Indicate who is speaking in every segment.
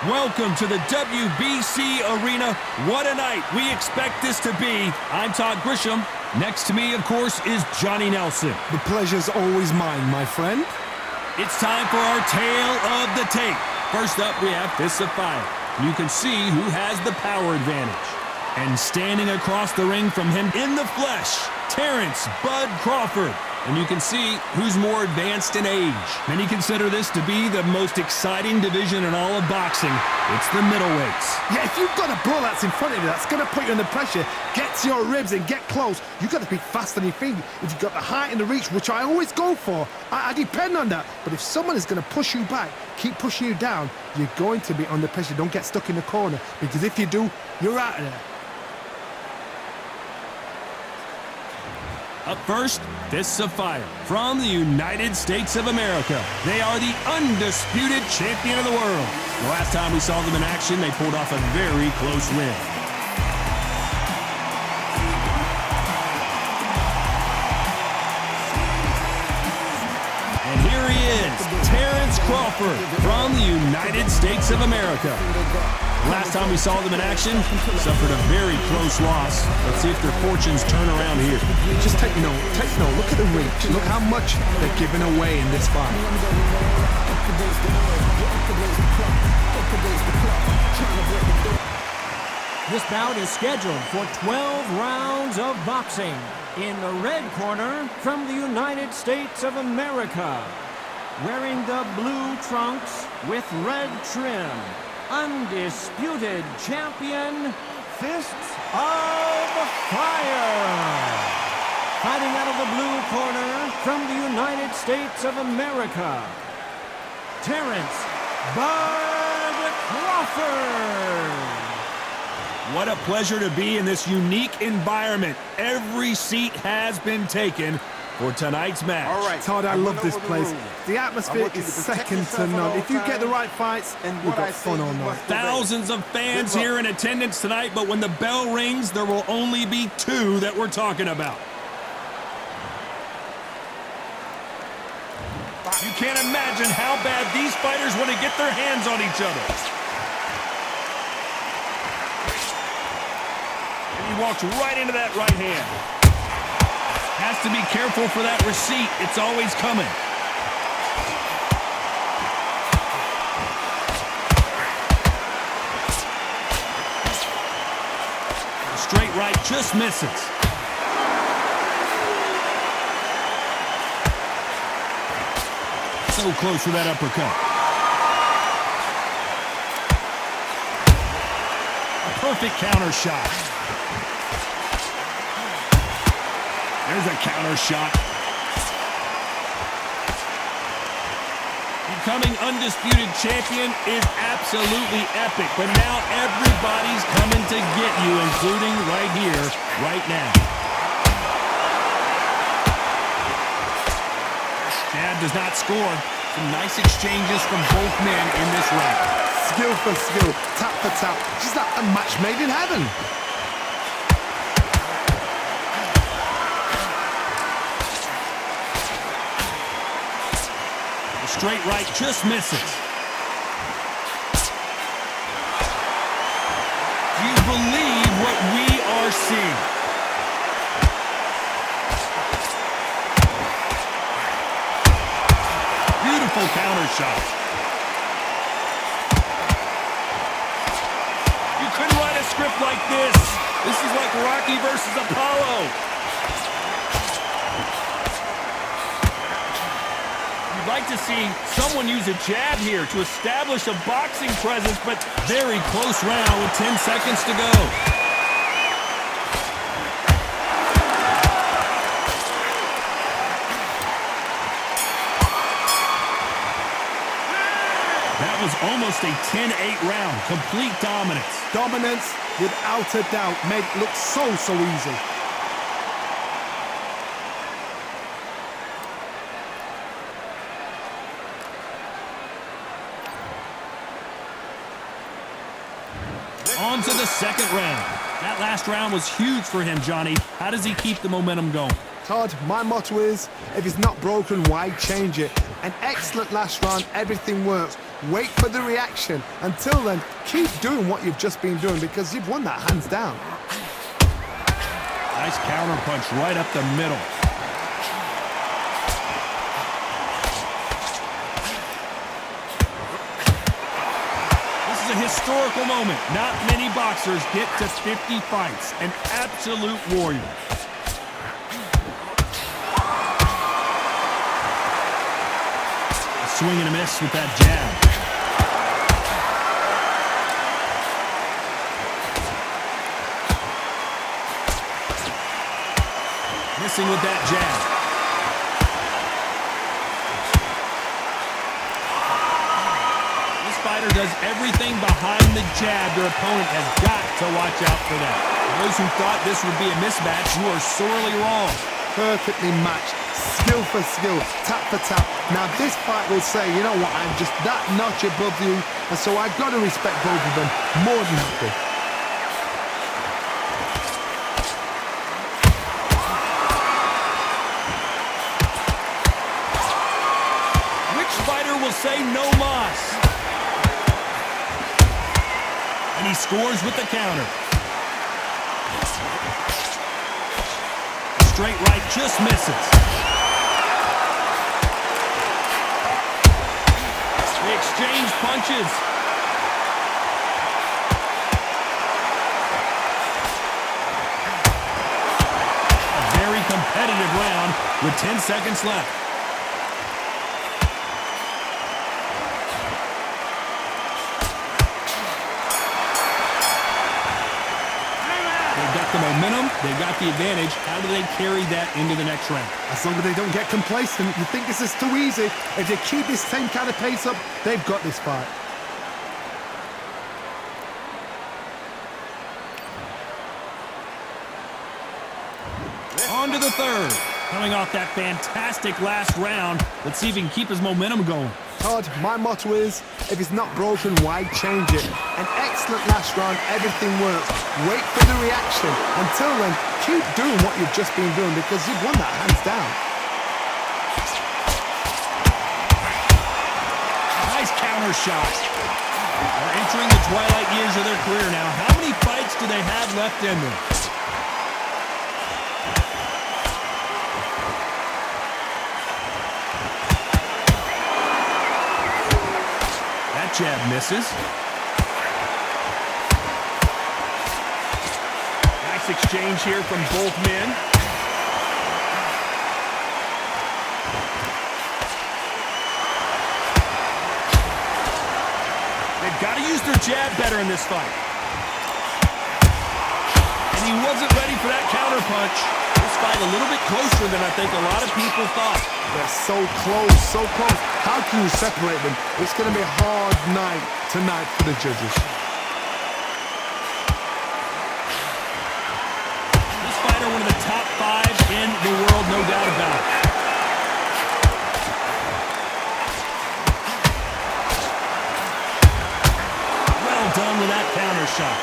Speaker 1: Welcome to the WBC Arena. What a night we expect this to be. I'm Todd Grisham. Next to me, of course, is Johnny Nelson.
Speaker 2: The pleasure's always mine, my friend.
Speaker 1: It's time for our tale of the tape. First up, we have Fists of Fire. You can see who has the power advantage. And standing across the ring from him in the flesh, Terrence Bud Crawford. And you can see who's more advanced in age. Many consider this to be the most exciting division in all of boxing. It's the middleweights.
Speaker 2: Yeah, if you've got a blow that's in front of you, that's going to put you under pressure, get to your ribs and get close, you've got to be fast on your feet. If you've got the height and the reach, which I always go for, I depend on that. But if someone is going to push you back, keep pushing you down, you're going to be under pressure. Don't get stuck in the corner, because if you do, you're out of there.
Speaker 1: Up first, Fists of Fire from the United States of America. They are the undisputed champion of the world. The last time we saw them in action, they pulled off a very close win. And here he is, Terrence Crawford from the United States of America. Last time we saw them in action, suffered a very close loss. Let's see if their fortunes turn around here.
Speaker 2: Just take note. Look at the reach. Look how much they're giving away in this fight.
Speaker 3: This bout is scheduled for 12 rounds of boxing. In the red corner, from the United States of America, wearing the blue trunks with red trim, Undisputed champion, Fists of Fire. Fighting out of the blue corner from the United States of America, Terrence Bud Crawford.
Speaker 1: What a pleasure to be in this unique environment. Every seat has been taken for tonight's match.
Speaker 2: All right, Todd, I love this place. The atmosphere is second to none. If you get the right fights, we've got fun all night.
Speaker 1: Thousands of fans here in attendance tonight, but when the bell rings, there will only be two that we're talking about. You can't imagine how bad these fighters want to get their hands on each other. And he walks right into that right hand. Has to be careful for that receipt. It's always coming. The straight right just misses. So close for that uppercut. A perfect counter shot. There's a counter shot. Becoming undisputed champion is absolutely epic, but now everybody's coming to get you, including right here, right now. Chad does not score. Some nice exchanges from both men in this round.
Speaker 2: Skill for skill, tap for tap, just like a match made in heaven.
Speaker 1: Straight right just misses. Do you believe what we are seeing? Beautiful counter shot. You couldn't write a script like this. This is like Rocky versus Apollo. Like to see someone use a jab here to establish a boxing presence, but very close round with 10 seconds to go. That was almost a 10-8 round. Complete dominance.
Speaker 2: Dominance, without a doubt, made it look so easy.
Speaker 1: On to the second round. That last round was huge for him, Johnny. How does he keep the momentum going?
Speaker 2: Todd, my motto is, if it's not broken, why change it? An excellent last round, everything works. Wait for the reaction. Until then, keep doing what you've just been doing because you've won that hands down.
Speaker 1: Nice counter punch right up the middle. This is a historical moment. Not many boxers get to 50 fights. An absolute warrior. A swing and a miss with that jab. Missing with that jab. This fighter does everything behind the jab. Their opponent has got to watch out for that. Those who thought this would be a mismatch, you are sorely wrong.
Speaker 2: Perfectly matched, skill for skill, tap for tap. Now this fight will say, you know what, I'm just that notch above you, and so I've got to respect both of them more than happy.
Speaker 1: Will say no mas. And he scores with the counter. Straight right just misses. They exchange punches. A very competitive round with 10 seconds left. The momentum, they've got the advantage. How do they carry that into the next round?
Speaker 2: As long as they don't get complacent, you think this is too easy. If they keep this same kind of pace up, they've got this fight.
Speaker 1: On to the third. Coming off that fantastic last round, let's see if he can keep his momentum going.
Speaker 2: Todd, my motto is, if it's not broken, why change it? An excellent last round, everything works. Wait for the reaction. Until then, keep doing what you've just been doing because you've won that hands down.
Speaker 1: Nice counter shot. They're entering the twilight years of their career now. How many fights do they have left in them? Jab misses. Nice exchange here from both men. They've got to use their jab better in this fight. And he wasn't ready for that counter punch. This fight a little bit closer than I think a lot of people thought.
Speaker 2: They're so close, so close. How can you separate them? It's going to be a hard night tonight for the judges.
Speaker 1: This fighter, one of the top 5 in the world, no doubt about it. Well done with that counter shot.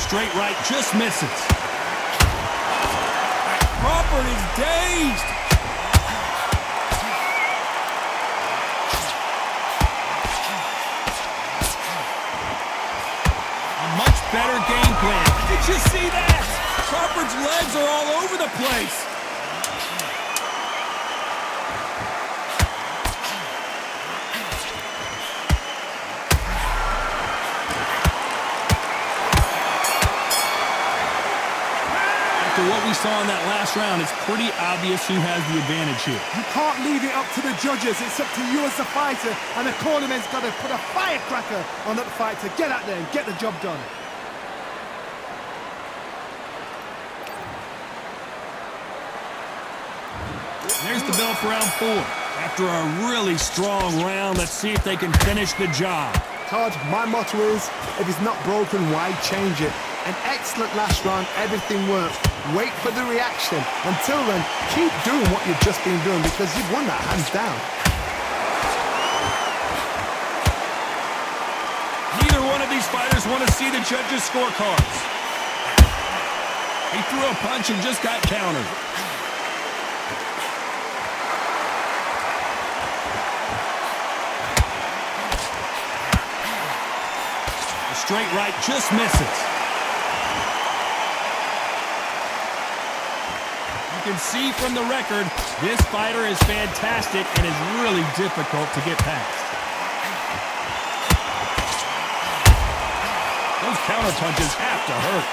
Speaker 1: Straight right just misses. Crawford is dazed. A much better game plan. Did you see that? Crawford's legs are all over the place. After what we saw in that last round, it's pretty obvious who has the advantage here.
Speaker 2: You can't leave it up to the judges. It's up to you as the fighter, and the cornerman's got to put a firecracker on that fight to get out there and get the job done.
Speaker 1: There's the bell for round 4. After a really strong round, let's see if they can finish the job.
Speaker 2: Todd, my motto is, if it's not broken, why change it? An excellent last round, everything works. Wait for the reaction. Until then, keep doing what you've just been doing because you've won that hands down.
Speaker 1: Neither one of these fighters want to see the judges' scorecards. He threw a punch and just got countered. straight right just misses. You can see from the record, this fighter is fantastic and is really difficult to get past. Those counter punches have to hurt.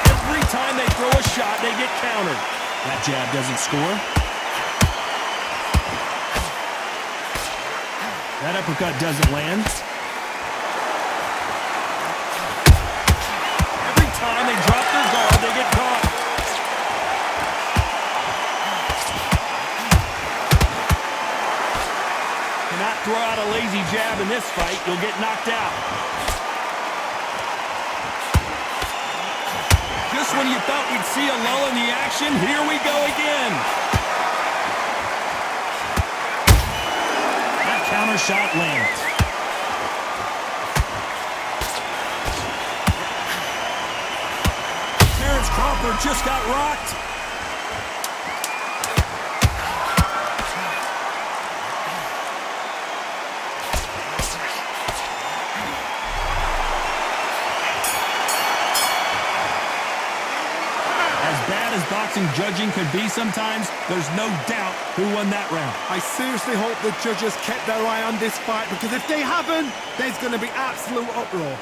Speaker 1: Every time they throw a shot, they get countered. That jab doesn't score. That uppercut doesn't land. Every time they drop their guard, they get caught. Cannot throw out a lazy jab in this fight. You'll get knocked out. Just when you thought we'd see a lull in the action, here we go again. That counter shot lands. Terrence Crawford just got rocked. Boxing judging could be sometimes, there's no doubt who won that round.
Speaker 2: I seriously hope the judges kept their eye on this fight, because if they haven't, there's going to be absolute uproar.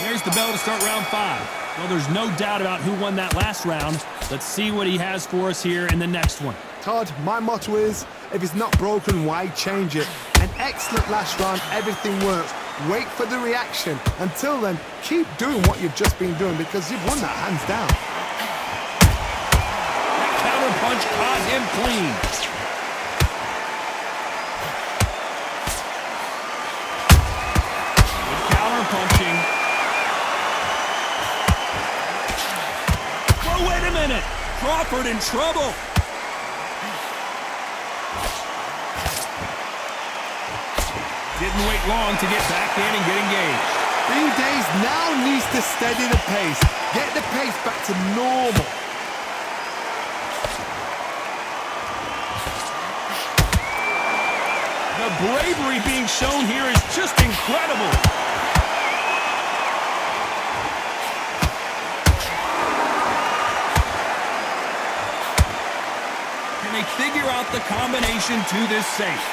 Speaker 1: There's the bell to start round 5. Well, there's no doubt about who won that last round. Let's see what he has for us here in the next one.
Speaker 2: Todd, my motto is, if it's not broken, why change it? An excellent last round, everything works. Wait for the reaction. Until then, keep doing what you've just been doing, because you've won that hands down.
Speaker 1: That counter punch caught him clean. Good counter punching. Oh, wait a minute. Crawford in trouble. Didn't wait long to get back in and get engaged.
Speaker 2: B-Days now needs to steady the pace. Get the pace back to normal.
Speaker 1: The bravery being shown here is just incredible. Can they figure out the combination to this safe?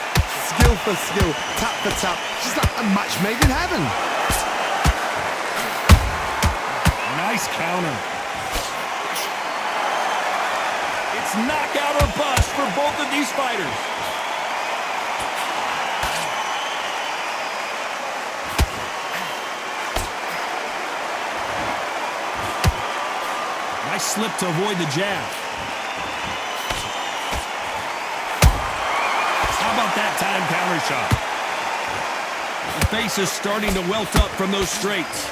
Speaker 2: Skill for skill, tap for tap, just like a match made in heaven.
Speaker 1: Nice counter. It's knockout or bust for both of these fighters. Nice slip to avoid the jab. How about that time counter shot? The face is starting to welt up from those straights.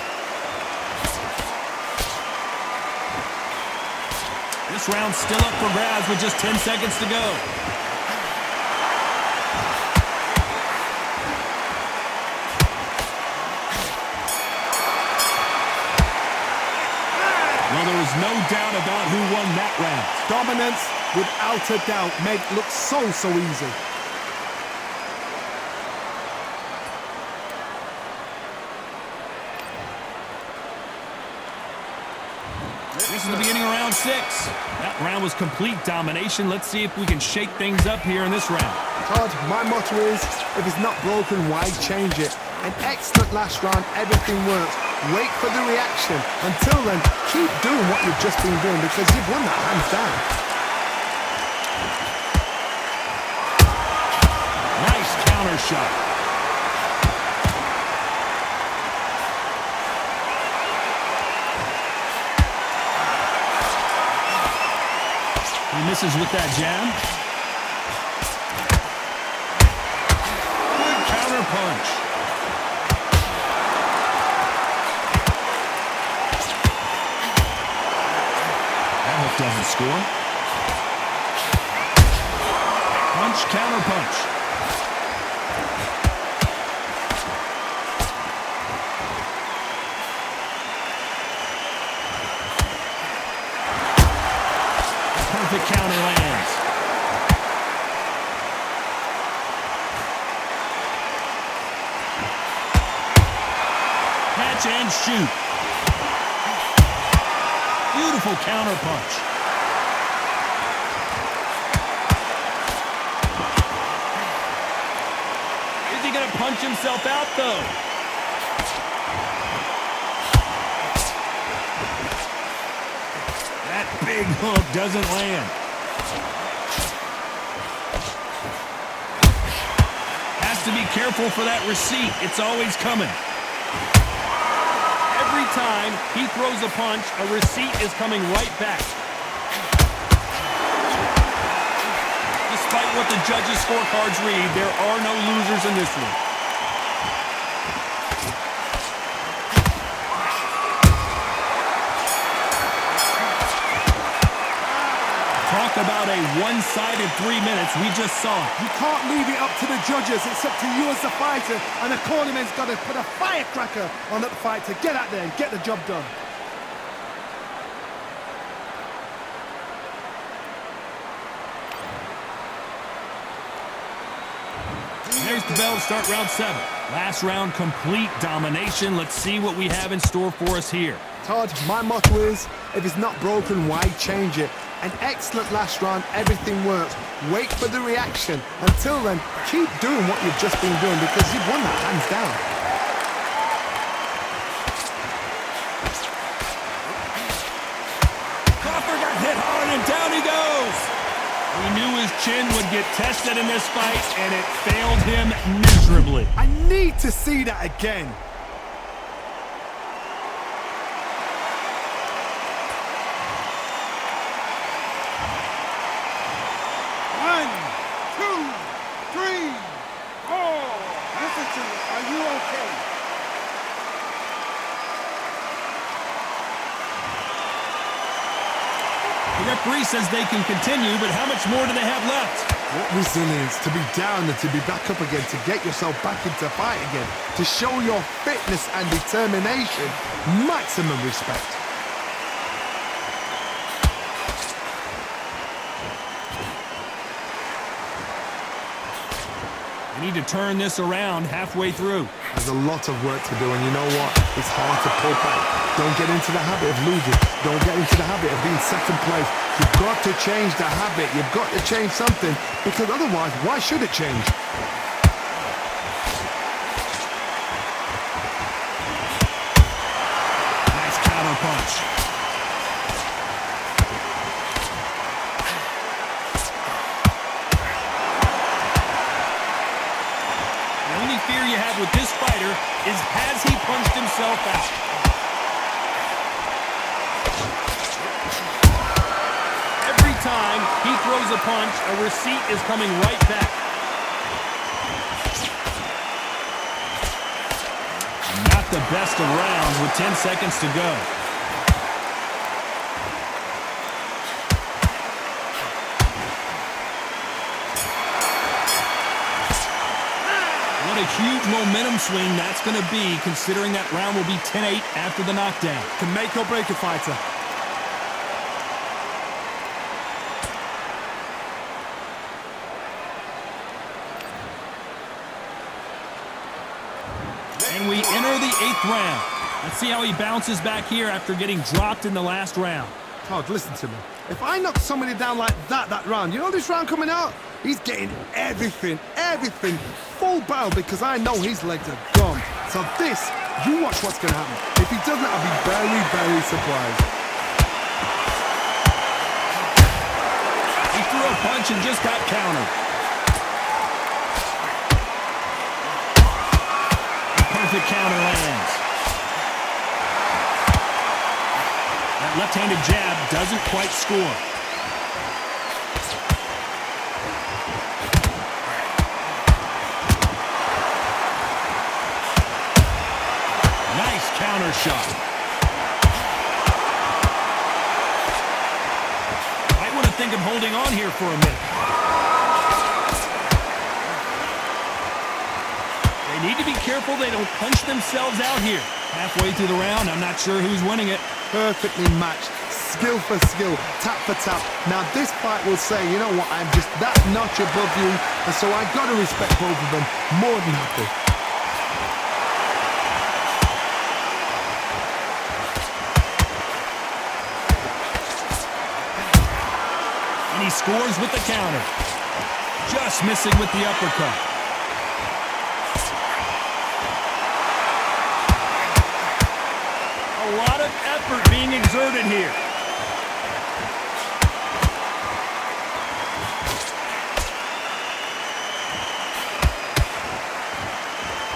Speaker 1: This round's still up for grabs with just 10 seconds to go. Well, there was no doubt about who won that round.
Speaker 2: Dominance, without a doubt, made it look so easy.
Speaker 1: This is the beginning of round 6. That round was complete domination. Let's see if we can shake things up here in this round.
Speaker 2: Todd, my motto is, if it's not broken, why change it? An excellent last round, everything works. Wait for the reaction. Until then, keep doing what you've just been doing, because you've won that hands down.
Speaker 1: Nice counter shot. He misses with that jab. Good counter punch. That hook doesn't score. Punch, counter punch. perfect counter lands. Catch and shoot. Beautiful counter punch. Is he going to punch himself out, though? That big hook doesn't land. Has to be careful for that receipt. It's always coming. Every time he throws a punch, a receipt is coming right back. Despite what the judges' scorecards read, there are no losers in this one. Talk about a one-sided 3 minutes. We just saw it.
Speaker 2: You can't leave it up to the judges. It's up to you as the fighter, and the cornerman's got to put a firecracker on that fight to get out there and get the job done.
Speaker 1: There's the bell to start round 7. Last round, complete domination. Let's see what we have in store for us here.
Speaker 2: Todd, my motto is, if it's not broken, why change it? An excellent last round, everything works. Wait for the reaction. Until then, keep doing what you've just been doing because you've won that hands down.
Speaker 1: Crawford got hit hard and down he goes. We knew his chin would get tested in this fight and it failed him miserably.
Speaker 2: I need to see that again.
Speaker 1: The referee says they can continue, but how much more do they have left?
Speaker 2: What resilience to be down and to be back up again, to get yourself back into fight again, to show your fitness and determination. Maximum respect.
Speaker 1: We need to turn this around halfway through.
Speaker 2: There's a lot of work to do, and you know what? It's hard to pull back. Don't get into the habit of losing. Don't get into the habit of being second place. You've got to change the habit. You've got to change something, because otherwise, why should it change?
Speaker 1: Nice counter punch. The only fear you have with this fighter is, has he punched himself out? Every time he throws a punch, a receipt is coming right back. Not the best of rounds with 10 seconds to go. What a huge momentum swing that's going to be, considering that round will be 10-8 after the knockdown.
Speaker 2: Can make or break a fighter.
Speaker 1: And we enter the 8th round. Let's see how he bounces back here after getting dropped in the last round.
Speaker 2: Todd, listen to me. If I knock somebody down like that round, you know this round coming out? He's getting everything, full barrel, because I know his legs are gone. So this, you watch what's going to happen. If he doesn't, I'll be very, very surprised.
Speaker 1: He threw a punch and just got countered. A perfect counter lands. That left-handed jab doesn't quite score. Nice counter shot. Might want to think of holding on here for a minute. They need to be careful they don't punch themselves out here. Halfway through the round, I'm not sure who's winning it.
Speaker 2: Perfectly matched. Skill for skill, tap for tap. Now this fight will say, you know what, I'm just that notch above you, and so I got to respect both of them more than happy.
Speaker 1: And he scores with the counter. Just missing with the uppercut. A lot of effort being exerted here.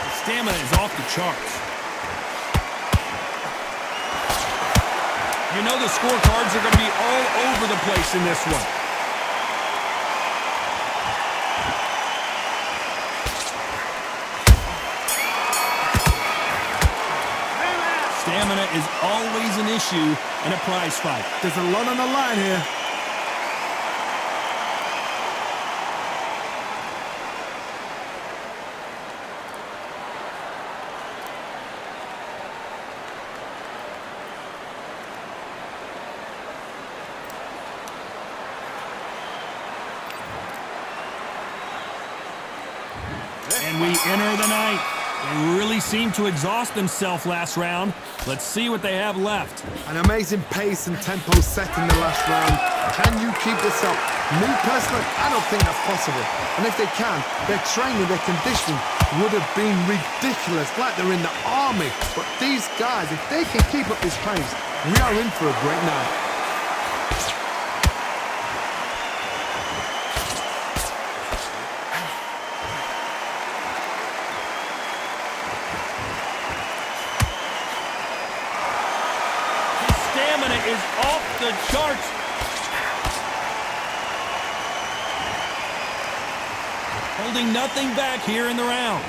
Speaker 1: The stamina is off the charts. You know the scorecards are going to be all over the place in this one. Stamina is always an issue in a prize fight.
Speaker 2: There's a lot on the line here.
Speaker 1: And we enter the night. They really seemed to exhaust themselves last round. Let's see what they have left.
Speaker 2: An amazing pace and tempo set in the last round. Can you keep this up? Me personally, I don't think that's possible. And if they can, their training, their conditioning would have been ridiculous, like they're in the army. But these guys, if they can keep up this pace, we are in for a great night.
Speaker 1: Is off the charts. Holding nothing back here in the round.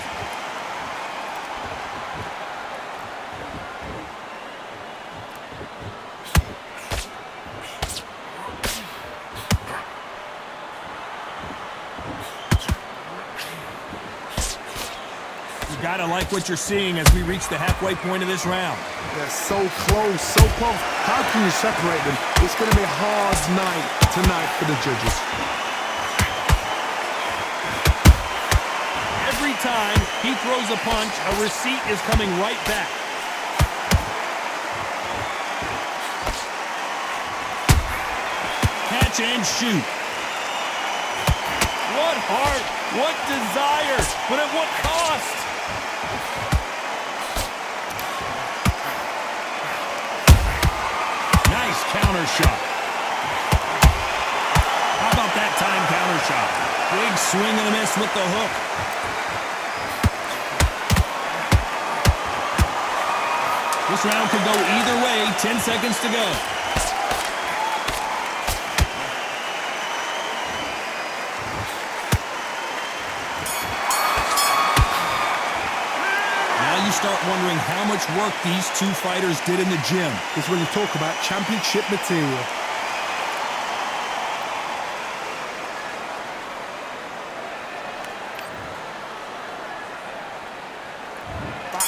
Speaker 1: You gotta like what you're seeing as we reach the halfway point of this round.
Speaker 2: They're so close, so close. How can you separate them? It's going to be a hard night tonight for the judges.
Speaker 1: Every time he throws a punch, a receipt is coming right back. Catch and shoot. What heart, what desire, but at what cost? Counter shot. How about that time counter shot? Big swing and a miss with the hook. This round could go either way. 10 seconds to go. Now you start wondering how much work these two fighters did in the gym.
Speaker 2: This is when you talk about championship material.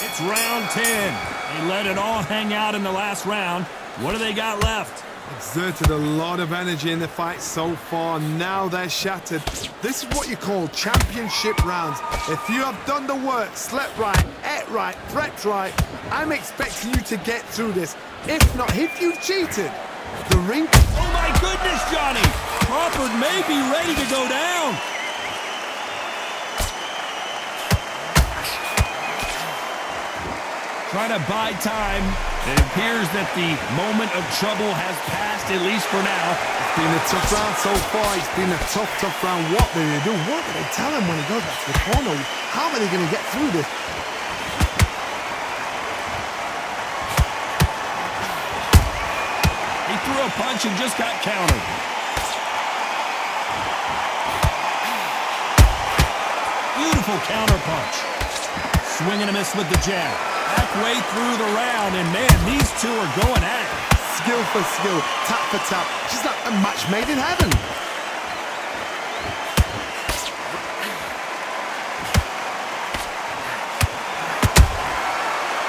Speaker 1: It's round 10. They let it all hang out in the last round. What do they got left?
Speaker 2: Exerted a lot of energy in the fight so far. Now they're shattered. This is what you call championship rounds. If you have done the work, slept right, ate right, prepped right, I'm expecting you to get through this. If not, if you've cheated, the ring...
Speaker 1: Oh my goodness, Johnny! Crawford may be ready to go down. Trying to buy time. It appears that the moment of trouble has passed, at least for now.
Speaker 2: It's been a tough round so far. It's been a tough round. What do they do? What do they tell him when he goes back to the corner? How are they going to get through this?
Speaker 1: He threw a punch and just got countered. Beautiful counter punch. Swing and a miss with the jab. Halfway through the round, and man, these two are going at it.
Speaker 2: Skill for skill, tap for tap. Just like a match made in heaven.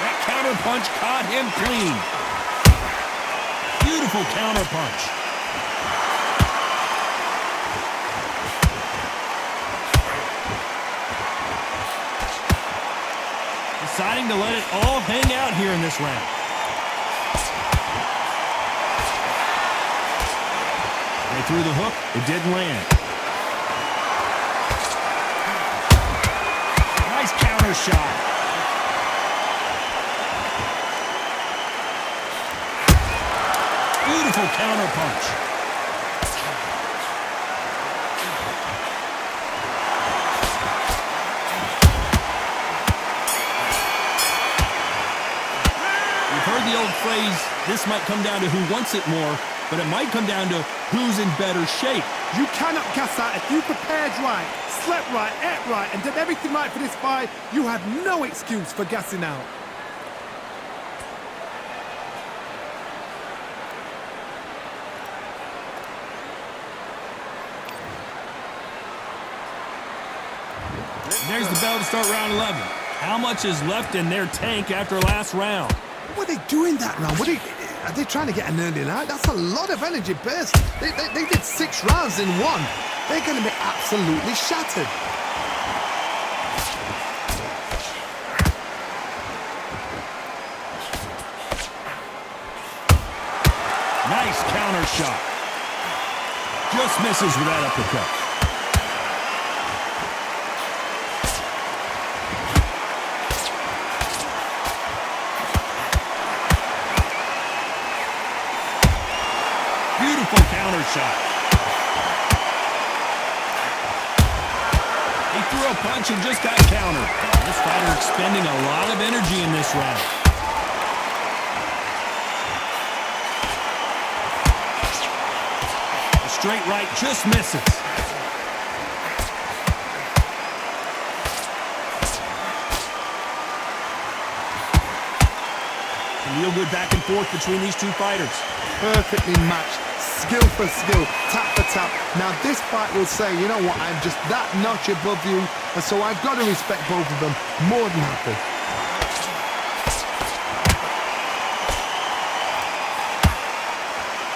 Speaker 1: That counter punch caught him clean. Beautiful counter punch. Deciding to let it all hang out here in this round. They threw the hook. It didn't land. Nice counter shot. Beautiful counter punch. You've heard the old phrase, this might come down to who wants it more, but it might come down to who's in better shape.
Speaker 2: You cannot gas out. If you prepared right, slept right, ate right, and did everything right for this fight, you have no excuse for gassing out.
Speaker 1: There's the bell to start round 11. How much is left in their tank after last round?
Speaker 2: What are they doing that round? Are they trying to get an early night? That's a lot of energy burst. They did 6 rounds in one. They're going to be absolutely shattered.
Speaker 1: Nice counter shot. Just misses with that uppercut. Beautiful counter shot. He threw a punch and just got countered. This fighter expending a lot of energy in this round. A straight right just misses. Some real good back and forth between these two fighters.
Speaker 2: Perfectly matched, skill for skill, tap for tap. Now this fight will say, you know what, I'm just that notch above you, and so I've got to respect both of them more than happy.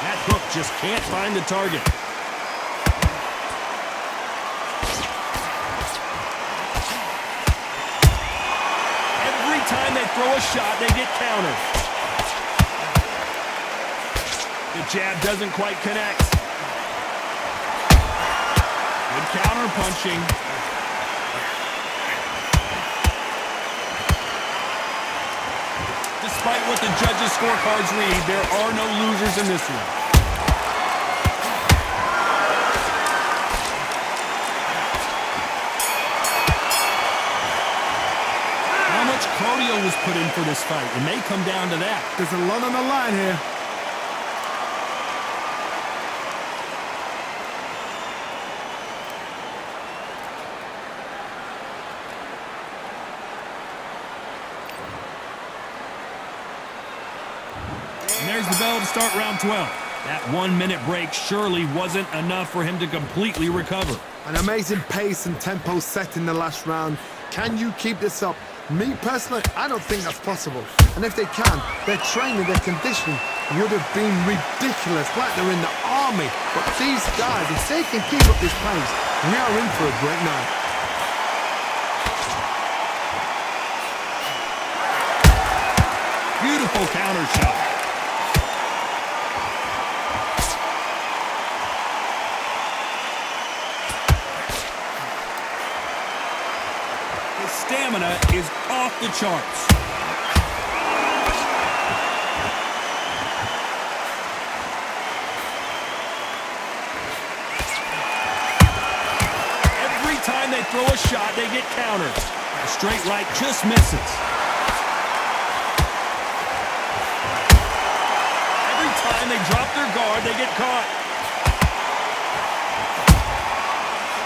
Speaker 1: That hook just can't find the target. Every time they throw a shot, they get countered. The jab doesn't quite connect. Good counter punching. Despite what the judges' scorecards read, there are no losers in this one. How much cardio was put in for this fight? It may come down to that.
Speaker 2: There's a lot on the line here.
Speaker 1: There's the bell to start round 12. That 1-minute break surely wasn't enough for him to completely recover.
Speaker 2: An amazing pace and tempo set in the last round. Can you keep this up? Me personally, I don't think that's possible. And if they can, their training, their conditioning would have been ridiculous, like they're in the army. But these guys, if they can keep up this pace, we are in for a great night.
Speaker 1: Beautiful counter shot. His stamina is off the charts. Every time they throw a shot, they get countered. A straight right just misses. Every time they drop their guard, they get caught.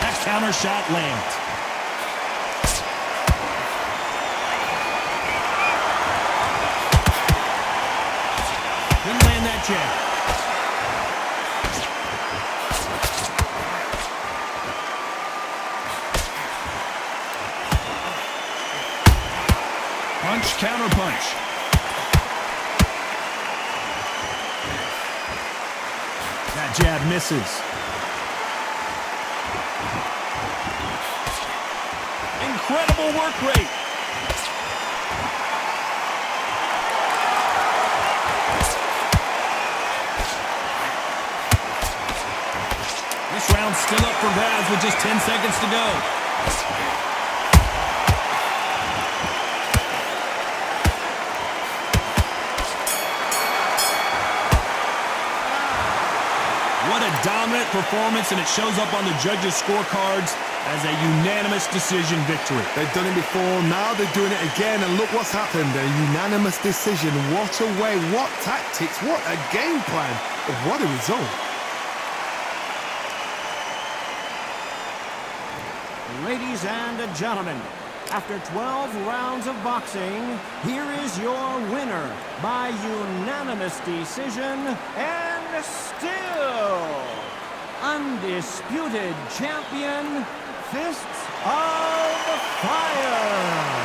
Speaker 1: That counter shot lands. Didn't land that jab. Punch, counter punch. jab misses. Incredible work rate. This round's still up for grabs with just 10 seconds to go. What a dominant performance, and it shows up on the judges' scorecards as a unanimous decision victory.
Speaker 2: They've done it before, now they're doing it again, and look what's happened. A unanimous decision. What a way, what tactics, what a game plan. What a result.
Speaker 3: Ladies and gentlemen, after 12 rounds of boxing, here is your winner by unanimous decision and still undisputed champion, Fists of Fire.